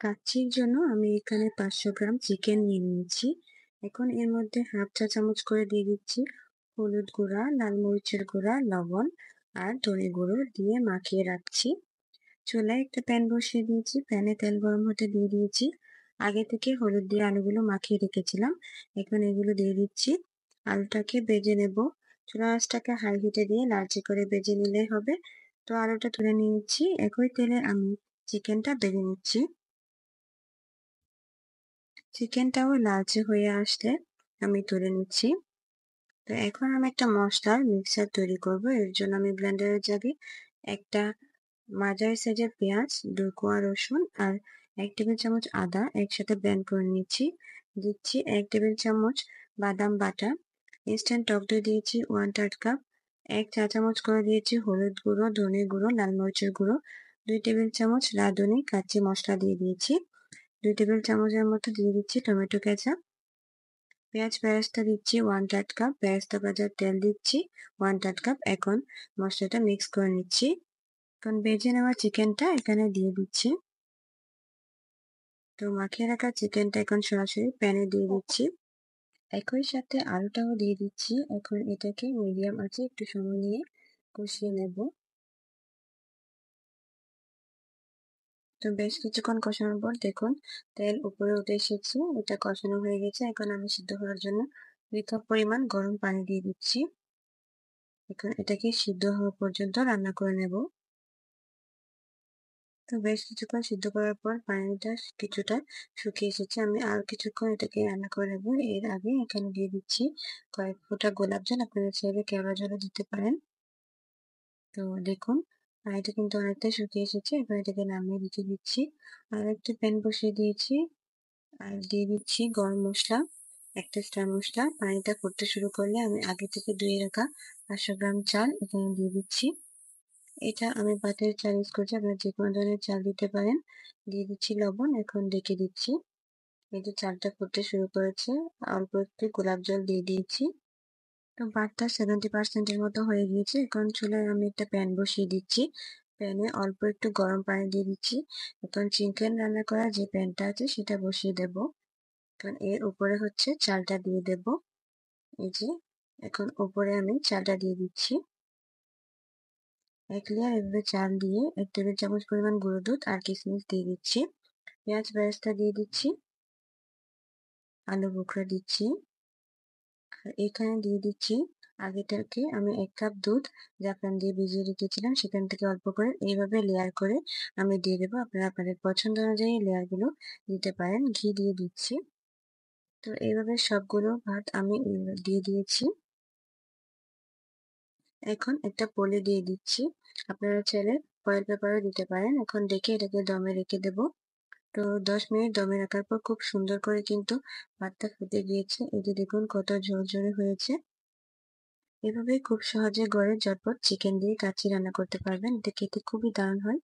কাচ্চির জন্য আমি এখানে 500 গ্রাম চিকেন নিয়ে নিয়েছি। এখন এর মধ্যে হাফ চা চামচ করে দিয়ে দিচ্ছি হলুদ গুঁড়া, লাল মরিচের গুঁড়া, লবণ আর ধনে গুঁড়ো দিয়ে মাখিয়ে রাখছি। চুলায় একটা প্যান বসিয়ে দিয়েছি। প্যানে তেল গরম হতে দিয়ে দিয়েছি আগে থেকে হলুদ দিয়ে আলুগুলো মাখিয়ে রেখেছিলাম। এখন এগুলো দিয়ে দিচ্ছি। আলুটাকে ভেজে নেব। চুলা আঁচটাকে হাই হিটে দিয়ে লালচে করে ভেজে নিলেই হবে। তো আলুটা তুলে নিয়ে নিচ্ছি। একই তেলে আমি চিকেনটা ভেজে নিচ্ছি। চিকেনটাও লালচে হয়ে আসলে আমি তুলে নিচ্ছি। তো এখন আমি একটা মশলার মিক্সচার তৈরি করব। এর জন্য আমি ব্লেন্ডারের জারে একটা মাঝারি সাইজের পেঁয়াজ, 2 কোয়া রসুন আর 1 টেবিল চামচ আদা একসাথে ব্লেন্ড করে নিচ্ছি। দিচ্ছি 1 টেবিল চামচ বাদাম বাটা, ইনস্ট্যান্ট টক দই দিয়েছি 1/3 কাপ, 1 চা চামচ করে দিয়েছি হলুদ গুঁড়ো, ধনে গুঁড়ো, লাল মরিচের গুঁড়ো, 2 টেবিল চামচ রাঁধুনি কাচ্চি মশলা দিয়ে দিয়েছি। 2 টেবিল চামচের মতো দিয়ে দিচ্ছি টমেটো কেচাপ। পেঁয়াজ বেরেস্তা দিচ্ছি 1/3 কাপ, বেরেস্তা ভাজার তেল দিচ্ছি 1/3 কাপ। এখন মশলাটা মিক্স করে নিচ্ছি। এখন ভেজে নেওয়া চিকেনটা এখানে দিয়ে দিচ্ছি। তো মাখিয়ে রাখা চিকেনটা এখন সরাসরি প্যানে দিয়ে দিচ্ছি। একই সাথে আলুটাও দিয়ে দিচ্ছি। এখন এটাকে মিডিয়াম আঁচে একটু সময় নিয়ে কষিয়ে নেব। তো বেশ কিছুক্ষণ কষানোর পর দেখুন তেল উপরে উঠে এসেছে। এটা কষানো হয়ে গেছে। এখন আমি সিদ্ধ হওয়ার জন্য 2 কাপ পরিমাণ গরম পানি দিয়ে দিচ্ছি। এখন এটাকে সিদ্ধ হওয়া পর্যন্ত রান্না করে নেব। তো বেশ কিছুক্ষণ সিদ্ধ করার পর পানিটা কিছুটা শুকিয়ে এসেছে। আমি আর কিছুক্ষণ এটাকে রান্না করে নেব। এর আগে এখানে দিয়ে দিচ্ছি কয়েক ফোঁটা গোলাপ জল। আপনারা চাইলে কেওড়া জলও দিতে পারেন। তো দেখুন পানিটা কিন্তু অনেকটাই শুকিয়ে এসেছে। এবার এটাকে নামিয়ে রেখে দিচ্ছি। আর একটা প্যান বসিয়ে দিয়েছি আর দিয়ে দিচ্ছি গরম মসলা, 1 টা স্টার মসলা। পানিটা ফুটতে শুরু করলে আমি আগে থেকে ধুয়ে রাখা 500 গ্রাম চাল এখানে দিয়ে দিচ্ছি। এটা আমি পাটের চাল ইউজ করছি। আপনারা যেকোনো ধরনের চাল দিতে পারেন। দিয়ে দিচ্ছি লবণ। এখন ঢেকে দিচ্ছি। এই যে চালটা ফুটতে শুরু করেছে, অল্প একটু গোলাপ জল দিয়ে দিয়েছি। তো ভাতটা 70% এর মতো হয়ে গিয়েছে। এখন চুলায় আমি একটা প্যান বসিয়ে দিচ্ছি। প্যানে অল্প একটু গরম পানি দিয়ে দিচ্ছি। এখন চিকেন রান্না করা যে প্যানটা আছে সেটা বসিয়ে দেব। এখন এর উপরে হচ্ছে চালটা দিয়ে দেব। এই যে এখন উপরে আমি চালটা দিয়ে দিচ্ছি। 1 লেয়ার এভাবে চাল দিয়ে 1 টেবিল চামচ পরিমাণ গুঁড়ো দুধ আর কিশমিশ দিয়ে দিচ্ছি। পেঁয়াজ বেরেস্তা দিয়ে দিচ্ছি। আলু বোখরা দিচ্ছি। আর এখানে দিয়ে দিচ্ছি আগে থেকে আমি 1 কাপ দুধ জাফরান দিয়ে ভিজিয়ে রেখেছিলাম। সেখান থেকে অল্প করে এইভাবে লেয়ার করে আমি দিয়ে দেব। আপনারা আপনাদের পছন্দ অনুযায়ী লেয়ারগুলো দিতে পারেন। ঘি দিয়ে দিচ্ছি। তো এইভাবে সবগুলো ভাত আমি দিয়ে দিয়েছি। এখন একটা পলি দিয়ে দিচ্ছি। আপনারা চাইলে ফয়েল পেপারও দিতে পারেন। এখন ডেকে এটাকে দমে রেখে দেব। তো 10 মিনিট দমে রাখার পর খুব সুন্দর করে কিন্তু ভাতটা ফুটে গিয়েছে। এই যে দেখুন কত ঝরঝরে হয়েছে। এভাবে খুব সহজে ঘরে ঝটপট চিকেন দিয়ে কাচ্চি রান্না করতে পারবেন। এটা খেতে খুবই দারুণ হয়।